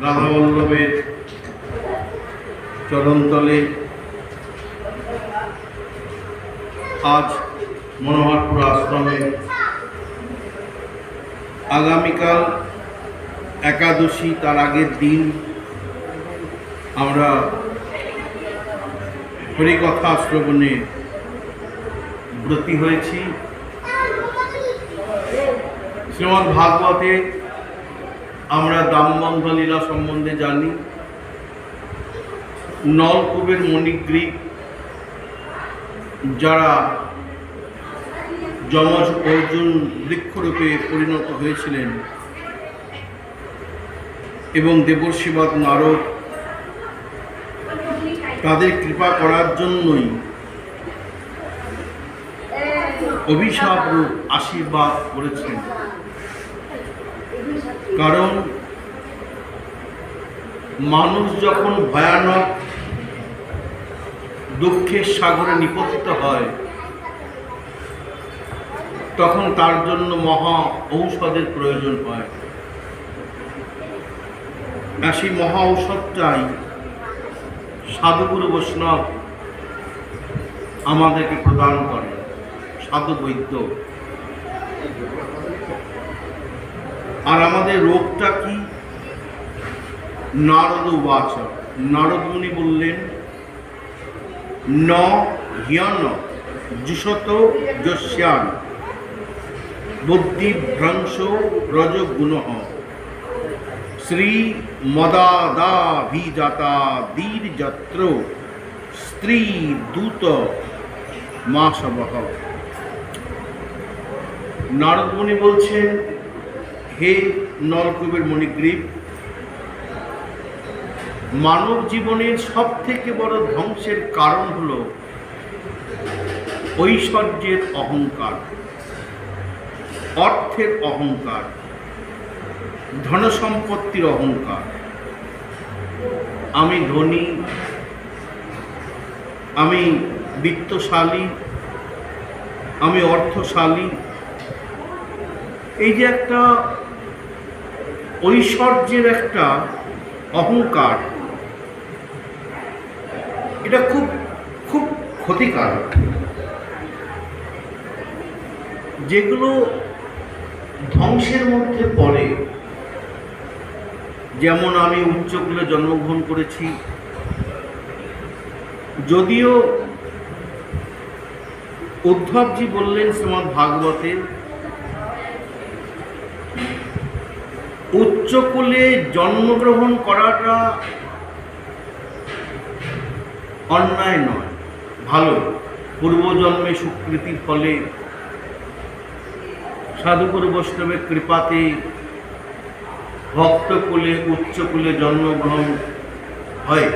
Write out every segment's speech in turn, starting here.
রাধাবল্লভের চরণতলে আজ মনোহরপুর আশ্রমে আগামীকাল একাদশী, তার আগের দিন আমরা হরিকথা শ্রবণে ব্রতী হয়েছি। শ্রীমদ্ ভাগবতে আমরা দামবন্ধ লীলা সম্বন্ধে জানি। নলকূপের মণিগ্রীব যারা যমজ অর্জুন বৃক্ষরূপে পরিণত হয়েছিলেন এবং দেবর্ষিবাদ নারদ তাদের কৃপা করার জন্যই অভিশাপ রূপ আশীর্বাদ করেছেন। কারণ মানুষ যখন ভয়ানক দুঃখের সাগরে নিপতিত হয় তখন তার জন্য মহা ঔষধের প্রয়োজন হয়। আর সেই মহা ঔষধটাই সাধুগুরু বৈষ্ণব আমাদেরকে প্রদান করে, সাধু বৈদ্য। আর আমাদের রোগটা কি? নারদ উবাচ, নারদ মুনি বললেন, ন হিয়ন যুষত যস্যান বুদ্ধিভ্রংশ রজগুণঃ শ্রী মদাদাভিজাতা দীর্যত্র স্ত্রী দূত মাসবহ। নারদ মুনি বলছেন, হে নলকূপের মণিগ্রীব, মানব জীবনের সব থেকে বড় ধ্বংসের কারণ হল ঐশ্বর্যের অহংকার, অর্থের অহংকার, ধনসম্পত্তির অহংকার। আমি ধনী, আমি বিত্তশালী, আমি অর্থশালী, এই যে একটা ঐশ্বর্যের একটা অহংকার, এটা খুব খুব ক্ষতিকারক। যেগুলো ধ্বংসের মধ্যে পড়ে, যেমন আমি উচ্চকুলে জন্মগ্রহণ করেছি, যদিও উদ্ধবজি বললেন শ্রীমদ্ ভাগবতে উচ্চকুলে জন্মগ্রহণ করাটা অন্যায় নয়, ভালো। পূর্বজন্মে সুকৃতির ফলে সাধুগুরু বৈষ্ণবের কৃপাতে ভক্তকুলে উচ্চকুলে জন্মগ্রহণ হয়।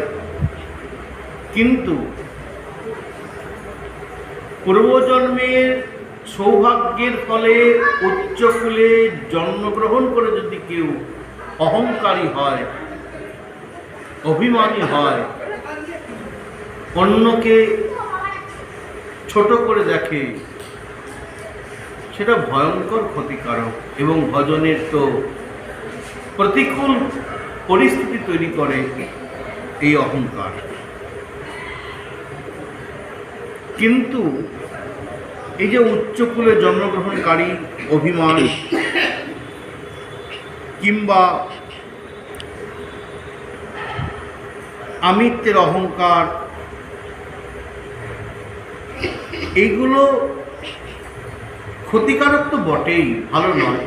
কিন্তু পূর্বজন্মের সৌভাগ্যের ফলে উচ্চকুলে জন্মগ্রহণ করে যদি কেউ অহংকারী হয়, অভিমানী হয়, অন্যকে ছোট করে দেখে, সেটা ভয়ঙ্কর ক্ষতিকারক এবং ভজনের তো প্রতিকূল পরিস্থিতি তৈরি করে এই অহংকার। কিন্তু এই যে উচ্চকুলে জন্মগ্রহণকারী অভিমান কিংবা আমিত্বের অহংকার, এইগুলো ক্ষতিকারক তো বটেই, ভালো নয়।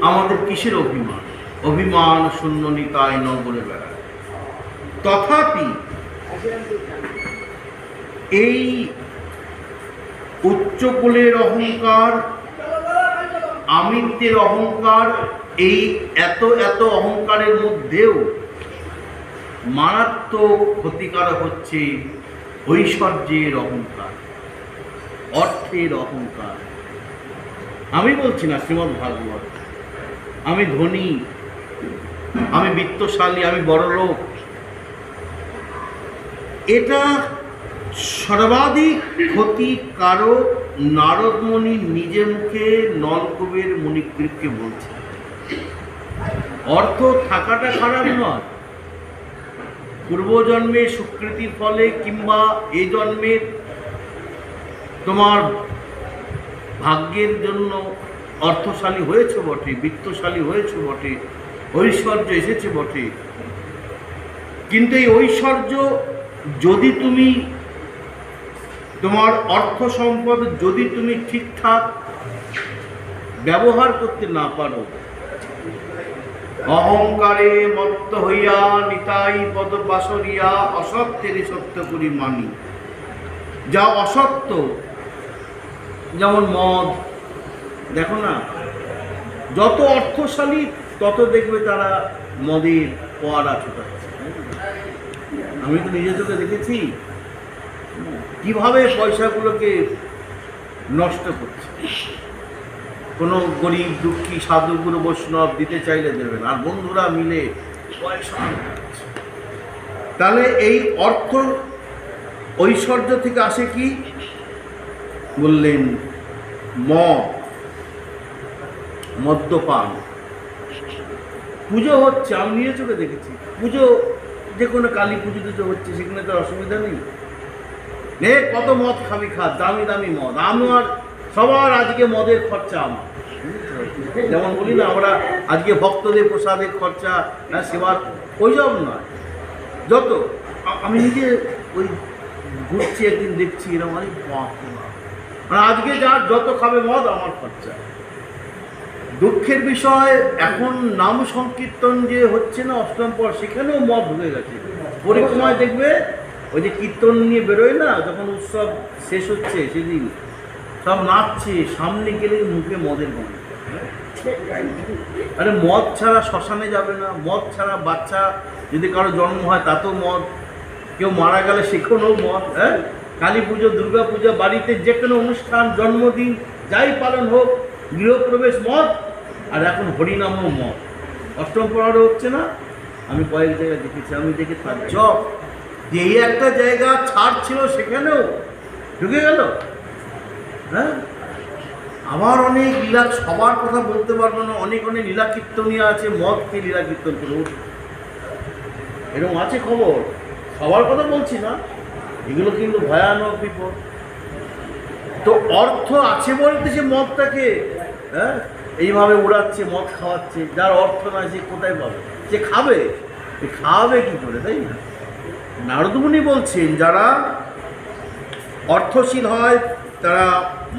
আমাদের কিসের অভিমান? অভিমান শূন্য নিতাই ন বলে বেড়ায়। তথাপি এই উচ্চকুলের অহংকার, আমিত্বের অহংকার, এই এত এত অহংকারের মধ্যেও মারাত্মক ক্ষতিকারক হচ্ছে ঐশ্বর্যের অহংকার, অর্থের অহংকার। আমি বলছি না শ্রীমদ্ ভাগবত আমি ধনী, আমি বিত্তশালী, আমি বড়লোক, এটা সর্বাধিক ক্ষতিকারক নারদ মুনি নিজের মুখে নলকূপের মণিগ্রীবকে বলছেন। অর্থ থাকাটা খারাপ নয়, পূর্বজন্মে সুকৃতির ফলে কিংবা এ জন্মের তোমার ভাগ্যের জন্য অর্থশালী হয়েছে বটে, বিত্তশালী হয়েছে বটে, ঐশ্বর্য এসেছে বটে, কিন্তু এই ঐশ্বর্য যদি তুমি তোমার অর্থ সম্পদ যদি তুমি ঠিকঠাক ব্যবহার করতে না পারো, অহংকারে মত্ত হইয়া নিতাই পদ বাসরিয়া অসত্যের সত্য করি মানি। যা অসত্য, যেমন মদ, দেখো না, যত অর্থশালী তত দেখবে তারা মদের পোয়ারা ছোটাচ্ছে। আমি তো নিজে চোখে দেখেছি কিভাবে পয়সাগুলোকে নষ্ট করছে। কোনো গরিব দুঃখী সাধু গুরু বৈষ্ণব দিতে চাইলে দেবেন, আর বন্ধুরা মিলে পয়সা। তাহলে এই অর্থ ঐশ্বর্য থেকে আসে কি বললেন? মদ্যপান। পুজো হচ্ছে, আমি নিজে চোখে দেখেছি, পুজো যে কোনো কালী পুজোতে তো হচ্ছে, সেখানে তো অসুবিধা নেই। কত মদ খাবি, খা, দামি দামি মদ। আমার সবার আজকে মদের খরচা আমার, যেমন বলি না আমরা আজকে ভক্তদের প্রসাদের খরচা, সেবার ওইসব নয়। যত আমি নিজে ওই ঘুরছি, একদিন দেখছি এরকম, মানে আজকে যার যত খাবে মদ আমার খরচা। দুঃখের বিষয়, এখন নাম সংকীর্তন যে হচ্ছে না অষ্টম পর, সেখানেও মদ ঢুকে গেছে। পরিক্রমায় দেখবে ওই যে কীর্তন নিয়ে বেরোয় না, যখন উৎসব শেষ হচ্ছে সেদিন সব নাচছে, সামনে গেলে মুখে মদের গন্ধ। আরে মদ ছাড়া শ্মশানে যাবে না, মদ ছাড়া বাচ্চা যদি কারো জন্ম হয় তাতেও মদ, কেউ মারা গেলে সেখানেও মদ। হ্যাঁ, কালী পুজো, দুর্গা পূজা, বাড়িতে যে কোনো অনুষ্ঠান, জন্মদিন যাই পালন হোক, গৃহপ্রবেশ মদ। আর এখন হরিনামও মদ, অষ্টম প্রহরও হচ্ছে না। আমি কয়েক জায়গায় দেখেছি, আমি দেখে তার জব যে এই একটা জায়গা ছাড় ছিল সেখানেও ঢুকে গেল। হ্যাঁ, আবার অনেক লীলা, সবার কথা বলতে পারবো না, অনেক অনেক লীলা কীর্তনীয় আছে, মদকে লীলা কীর্তন করে উঠে, এরকম আছে খবর। সবার কথা বলছি না, এগুলো কিন্তু ভয়ানক বিপদ। তো অর্থ আছে বলতে সে মদটাকে এইভাবে উড়াচ্ছে, মদ খাওয়াচ্ছে। যার অর্থ নয় সে কোথায় পাবে? সে খাবে, খাওয়াবে কি করে, তাই না? নারদ মুনি বলছেন যারা অর্থশীল হয় তারা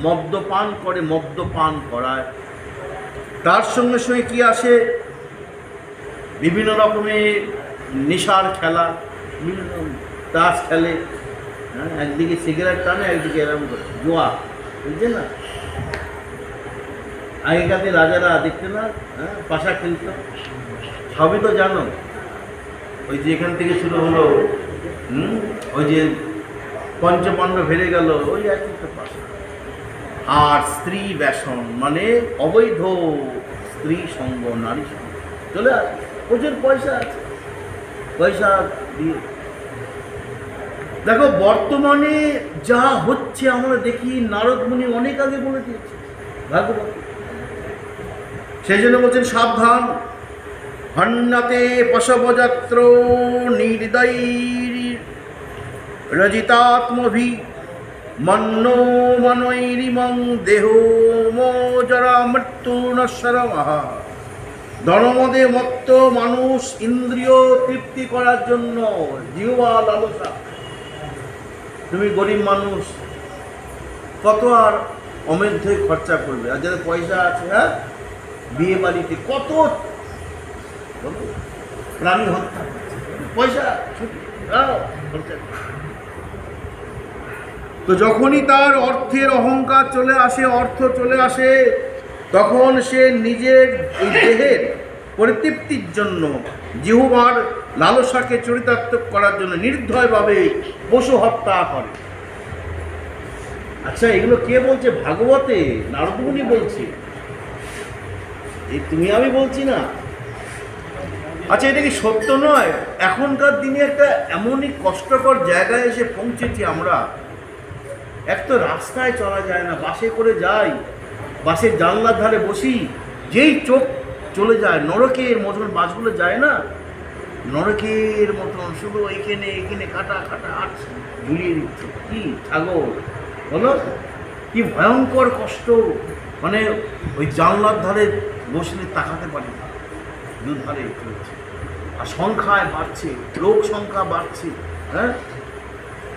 মদ্যপান করে, মদ্যপান করায়। তার সঙ্গে সঙ্গে কি আসে? বিভিন্ন রকমের নেশার খেলা, তাস খেলে, একদিকে সিগারেট টানে, একদিকে এরকম করে জোয়া, বুঝছে না? আগেকাতে রাজারা দেখতে না, পাশা খেলত, সবই তো জানো। ওই যে এখান থেকে শুরু হলো, ওই যে পঞ্চপাণ্ডব হেরে গেল, ওই একই তো পাশা। আর স্ত্রী ব্যসন মানে অবৈধ স্ত্রী সঙ্গ, নারী সঙ্গ চলে আসে। প্রচুর পয়সা আছে, পয়সা দিয়ে। দেখো বর্তমানে যা হচ্ছে আমরা দেখি, নারদ মুনি অনেক আগে বলে দিয়েছে ভাগবত। সেই জন্য বলছেন সাবধান, হন্যতে পশবযাত্র নির্দয় রজিতাত্মভি মন্নো মনৈরিমং দেহ মোজরা মৃত্যু নশ্বরমহা। ধনমদে মত্ত মানুষ ইন্দ্রিয় তৃপ্তি করার জন্য, জিহ্বা লালসা। তুমি গরিব মানুষ কত আর অমেধ্য খরচা করবে? আর যাদের পয়সা আছে, হ্যাঁ, বিয়ে বাড়িতে কত প্রাণী হত্যা, পয়সা খরচা। তো যখনই তার অর্থের অহংকার চলে আসে, অর্থ চলে আসে, তখন সে নিজের এই দেহের পরিতৃপ্তির জন্য, জিহ্বার লালসাকে চরিতার্থক করার জন্য নির্দয়ভাবে পশু হত্যা করে। আচ্ছা, এগুলো কে বলছে? ভাগবতে নারদ মুনি বলছে, এই তুমি আমি বলছি না। আচ্ছা, এটা কি সত্য নয়? এখনকার দিনে একটা এমনই কষ্টকর জায়গায় এসে পৌঁছেছি আমরা। এক তো রাস্তায় চলা যায় না, বাসে করে যাই, বাসের জানলার ধারে বসি, যেই চোখ চলে যায় নরকের মতন, বাসগুলো যায় না নরকের মতন, শুধু এইখানে এইখানে কাটা কাটা আটছে, ঝুলিয়ে দিচ্ছে। কি ছাগল বলো, কি ভয়ঙ্কর কষ্ট। মানে ওই জানলার ধারে বসলে তাকাতে পারি না, দুধারে চলছে। আর সংখ্যায় বাড়ছে, লোক সংখ্যা বাড়ছে, হ্যাঁ,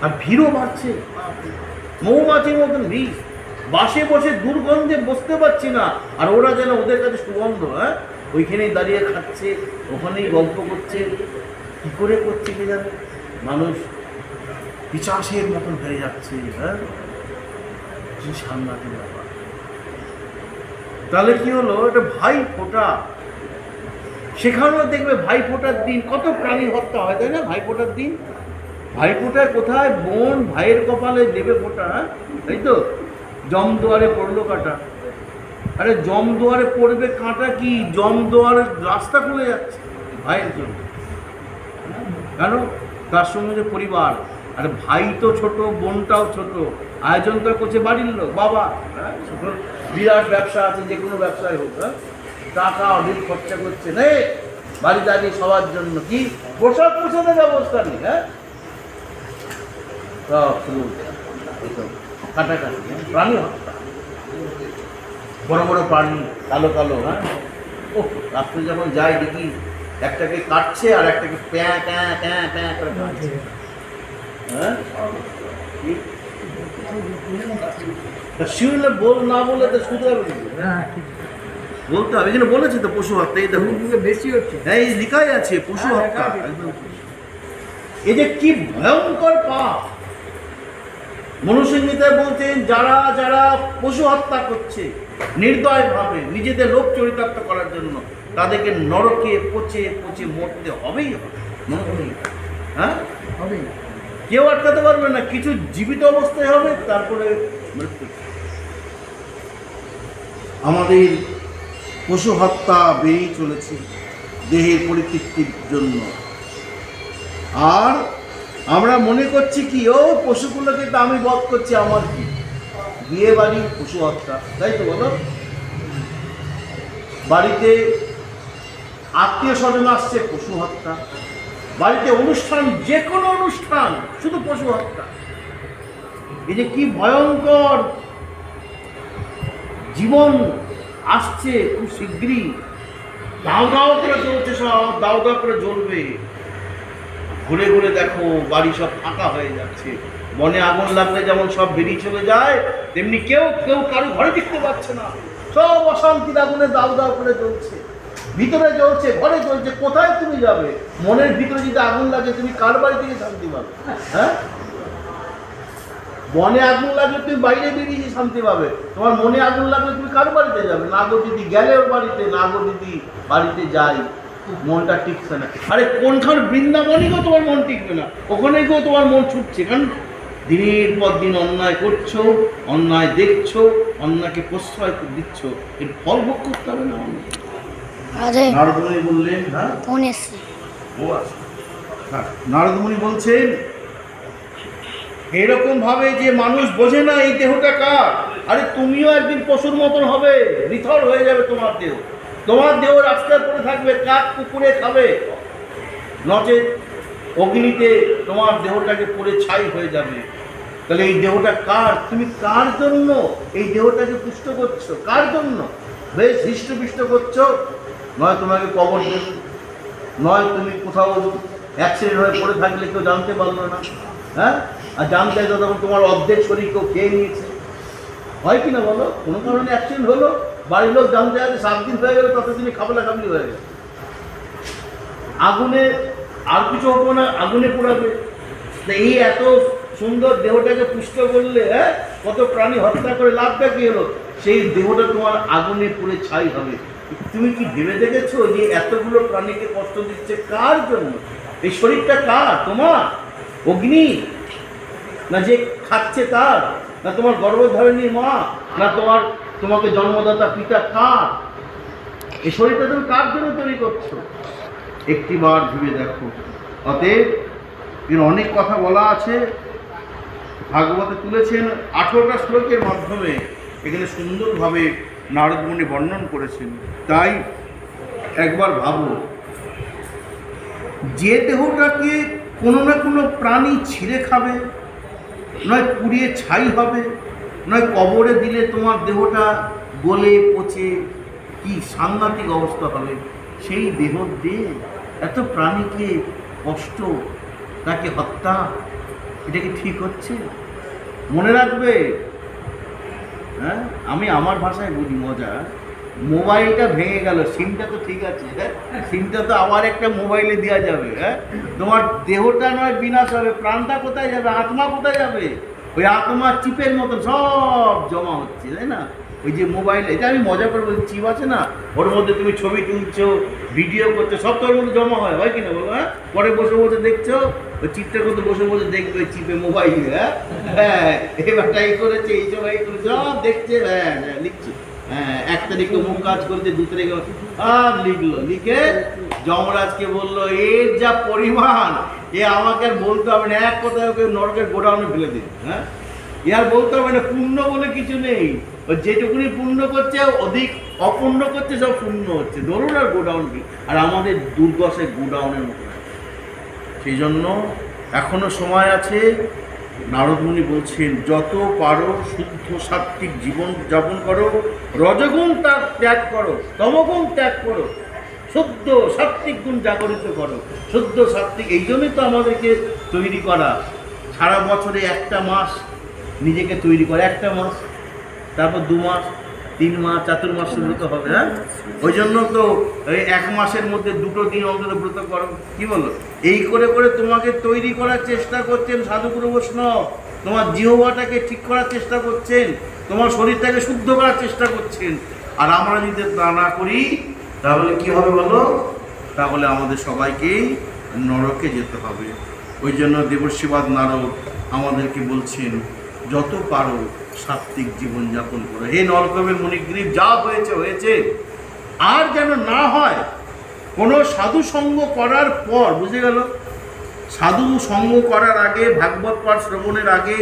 আর ভিড়ও বাড়ছে। মৌমাছির মতন ভিড়, বাসে বসে দুর্গন্ধে বসতে পারছি না, আর ওরা যেন ওদের কাছে সুগন্ধ। হ্যাঁ, ওইখানেই দাঁড়িয়ে খাচ্ছে, ওখানেই গল্প করছে। কী করে করছে কে জানে, মানুষ পিশাচের মতন হয়ে যাচ্ছে। হ্যাঁ, কি সাংঘাতিক ব্যাপার। তাহলে কি হলো, এটা ভাই ফোঁটা, সেখানেও দেখবে ভাই ফোঁটার দিন কত প্রাণী হত্যা হয়, তাই না? ভাই ফোঁটার দিন, ভাই ফোঁটায় কোথায় বোন ভাইয়ের কপালে দেবে ফোঁটা, তাই তো? জম দুয়ারে পড়লো কাঁটা। আরে জম দুয়ারে পড়বে কাঁটা কি, জম দুয়ারের রাস্তা খুলে যাচ্ছে ভাইয়ের জন্য। কেন? তার সঙ্গে যে পরিবার, আরে ভাই তো ছোট, বোনটাও ছোট, আয়োজনটা করছে বাড়ির লোক, বাবা। বিরাট ব্যবসা আছে, যে কোনো ব্যবসায় হোক, টাকা অনেক খরচা করছে, নে বাড়ি দাঁড়িয়ে সবার জন্য কি পোশাক পোশাকের ব্যবস্থা নেই। হ্যাঁ, কাটাকাটি, প্রাণী হত্যা, বড় বড় প্রাণী, কালো কালো। হ্যাঁ, ও রাত্রে যখন যাই দেখি একটাকে কাটছে আর একটাকে প্যাঁ প্যাঁ প্যাঁ প্যাঁ করে কাটছে। হ্যাঁ, শিউলে বল না বলে তো শুধু হবে, বলতে হবে। এখানে বলেছে তো পশু হত্যা, এই দেখো বেশি হচ্ছে। হ্যাঁ, এই লেখাই আছে পশু হত্যা। এই যে কি ভয়ঙ্কর পাপ। মনুসংহিতায় বলছেন, যারা যারা পশু হত্যা করছে নির্দয়ভাবে নিজেদের লোক চরিতার্থ করার জন্য, তাদেরকে নরকে পচে পচে মরতে হবেই হবে। হ্যাঁ, হবে, কেউ আটকাতে পারবে না, কিছু জীবিত অবস্থায় হবে, তারপরে মৃত্যু। আমাদের পশু হত্যা বেড়েই চলেছে দেহের পরিতৃপ্তির জন্য। আর আমরা মনে করছি কি, ও পশুগুলোকে তো আমি বধ করছি, আমার কি, বিয়ে বাড়ি পশু হত্যা, তাই তো বলো? বাড়িতে আত্মীয় স্বজন আসছে, পশু হত্যা। বাড়িতে অনুষ্ঠান, যে কোনো অনুষ্ঠান, শুধু পশু হত্যা। এই যে কি ভয়ঙ্কর জীবন আসছে, খুব শীঘ্রই দাও দাও করে চলছে, সব দাও দাও করে জ্বলবে। ঘুরে ঘুরে দেখো বাড়ি সব ফাঁকা হয়ে যাচ্ছে। বনে আগুন লাগলে যেমন সব বেরিয়ে চলে যায়, তেমনি কেউ কেউ কারো ঘরে টিকতে পারছে না, সব অশান্তির আগুনে দাও দাও করে জ্বলছে। ভিতরে জ্বলছে, ঘরে জ্বলছে, কোথায় তুমি যাবে? মনের ভিতরে যদি আগুন লাগে, তুমি কার বাড়ি থেকে শান্তি পাবে? হ্যাঁ, বনে আগুন লাগলে তুমি বাইরে বেরিয়ে শান্তি পাবে, তোমার মনে আগুন লাগলে তুমি কার বাড়িতে যাবে? না গো দিদি গেলে ওর বাড়িতে, না গো দিদি বাড়িতে যাই, মনটা টিকছে না। আরে কোনখান বৃন্দাবনই গো তোমার মন টিকবে না, ওখানে গো তোমার মন ছুটছে। কারণ দিনের পর দিন অন্যায় করছো, অন্যায় দেখছো, অন্যায়কে প্রশ্রয় দিচ্ছ, এর ফল ভোগ করতে হবে না। নারদমুনি বললেন, হ্যাঁ নারদমুনি বলছেন, এরকম ভাবে যে মানুষ বোঝে না এই দেহটা কার। আরে তুমিও একদিন পশুর মতন হবে, নিথর হয়ে যাবে তোমার দেহ। তোমার দেহ রাস্তায় পড়ে থাকবে, কাক কুকুরে খাবে, নচেৎ অগ্নিতে তোমার দেহটাকে পুড়ে ছাই হয়ে যাবে। তাহলে এই দেহটা কার? তুমি কার জন্য এই দেহটাকে পুষ্ট করছো? কার জন্য? বেশ হৃষ্টপুষ্ট করছো, নয় তোমাকে কবর দেবে, নয় তুমি কোথাও অ্যাক্সিডেন্ট হয়ে পড়ে থাকলে কেউ জানতে পারলো না। হ্যাঁ, আর জানতে তো তখন তোমার অর্ধেক শরীর কেউ খেয়ে নিয়েছে। হয় কি না বলো? কোনো কারণে অ্যাক্সিডেন্ট হলো, বাড়ির লোক জানতে আছে, 7 দিন হয়ে গেল, ততদিনে খাবলা খাবলি হয়ে গেল। আগুনে আর কিছু হবো না, আগুনে পোড়াবে। এই এত সুন্দর দেহটাকে পুষ্ট করলে, হ্যাঁ, কত প্রাণী হত্যা করে লাভটা কি হলো? সেই দেহটা তোমার আগুনে পুড়ে ছাই হবে। তুমি কি ভেবে দেখেছো যে এতগুলো প্রাণীকে কষ্ট দিচ্ছে কার জন্য? এই শরীরটা কার? তোমার? অগ্নি না যে খাচ্ছে তার? না তোমার গর্ভধারিণী মা? না তোমাকে জন্মদাতা পিতা? কার এই শরীরটা? তুমি কার জন্য তৈরি করছো? একটিবার ভেবে দেখো। অতএব এর অনেক কথা বলা আছে, ভাগবতে তুলেছেন 18টা শ্লোকের মাধ্যমে এখানে সুন্দরভাবে নারদমুনি বর্ণন করেছেন। তাই একবার ভাবো, যে দেহটাকে কোনো না কোনো প্রাণী ছিঁড়ে খাবে, নয় পুড়িয়ে ছাই হবে, নয় কবরে দিলে তোমার দেহটা গলে পচে কি সাংঘাতিক অবস্থা হবে, সেই দেহ দিয়ে এত প্রাণীকে কষ্ট, তাকে হত্যা, এটা কি ঠিক হচ্ছে? মনে রাখবে, হ্যাঁ, আমি আমার ভাষায় বলি মজা, মোবাইলটা ভেঙে গেল, সিমটা তো ঠিক আছে, হ্যাঁ, সিমটা তো আবার একটা মোবাইলে দেওয়া যাবে, হ্যাঁ, তোমার দেহটা নয় বিনাশ হবে, প্রাণটা কোথায় যাবে, আত্মা কোথায় যাবে? ওই আত্মা চিপের মতো সব জমা হচ্ছে, তাই না? ওই যে মোবাইল, এটা আমি মজা করে বলছি, চিপ আছে না, ওর মধ্যে তুমি ছবি তুলছো, ভিডিও করছো, সব তোর মধ্যে জমা হয় কিনা বলো? হ্যাঁ, পরে বসে বসে দেখছো, ওই চিপটা করতে বসে বসে দেখবে ওই চিপে মোবাইলে, হ্যাঁ, হ্যাঁ, এবারটা এই করেছে, এই সব এই করেছে, সব দেখছে, হ্যাঁ হ্যাঁ লিখছে, হ্যাঁ 1 তারিখে মুখ কাজ করেছে, 2 তারিখে আর লিখলো, লিখে যমরাজকে বললো এর যা পরিমাণ, এ আমাকে আর বলতে হবে না, এক কথায় ওকে নরকের গোডাউনে ফেলে দিন, হ্যাঁ, এ আর বলতে হবে না, পুণ্য বলে কিছু নেই, ও যেটুকুনি পুণ্য করছে অধিক অপূর্ণ করছে, সব শূন্য হচ্ছে, ধরুন আর গোডাউন কি, আর আমাদের দুর্দশে গোডাউনের মতো। সেই জন্য এখনো সময় আছে। নারদমুনি বলছেন যত পারো শুদ্ধ সাত্ত্বিক জীবন যাপন করো, রজগুণ তার ত্যাগ করো, তমগুণ ত্যাগ করো, শুদ্ধ সাত্ত্বিক গুণ জাগরিত করো। শুদ্ধ সাত্ত্বিক, এই জন্যই তো আমাদেরকে তৈরি করা, সারা বছরে একটা মাস নিজেকে তৈরি করে, একটা মাস, তারপর 2 মাস, 3 মাস, চাতুর্মাস ব্রত হবে, হ্যাঁ, ওই জন্য তো এই 1 মাসের মধ্যে 2টো দিন অন্তত ব্রত করো, কি বলো? এই করে করে তোমাকে তৈরি করার চেষ্টা করছেন সাধুগুরু বৈষ্ণব, তোমার জিহ্বাটাকে ঠিক করার চেষ্টা করছেন, তোমার শরীরটাকে শুদ্ধ করার চেষ্টা করছেন। আর আমরা যদি তা না করি তাহলে কি হবে বলো? তাহলে আমাদের সবাইকেই নরকে যেতে হবে। ওই জন্য দেবর্ষিবাদ নারদ আমাদেরকে বলছেন যত পারো সাত্ত্বিক জীবনযাপন করো। হে নরকমের মণিগ্রীব, যা হয়েছে হয়েছে, আর যেন না হয়। কোনো সাধু সঙ্গ করার পর, বুঝে গেল, সাধু সঙ্গ করার আগে, ভাগবত পাঠ শ্রবণের আগে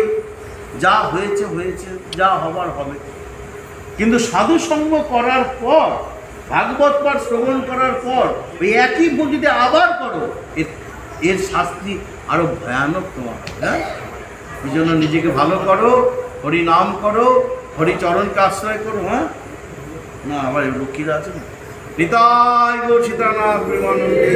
যা হয়েছে হয়েছে, যা হবার হবে, কিন্তু সাধু সঙ্গ করার পর, ভাগবত পাঠ শ্রবণ করার পর ওই একই ভুল যদি আবার করো, এর শাস্তি আরো ভয়ানক তোমার। হ্যাঁ, এই জন্য নিজেকে ভালো করো, হরি নাম করো, হরি চরণকে আশ্রয় করো। হ্যাঁ, না আবার লক্ষ্মীরা আছে না, নিতাই গো সীতানাথ প্রেমানন্দে।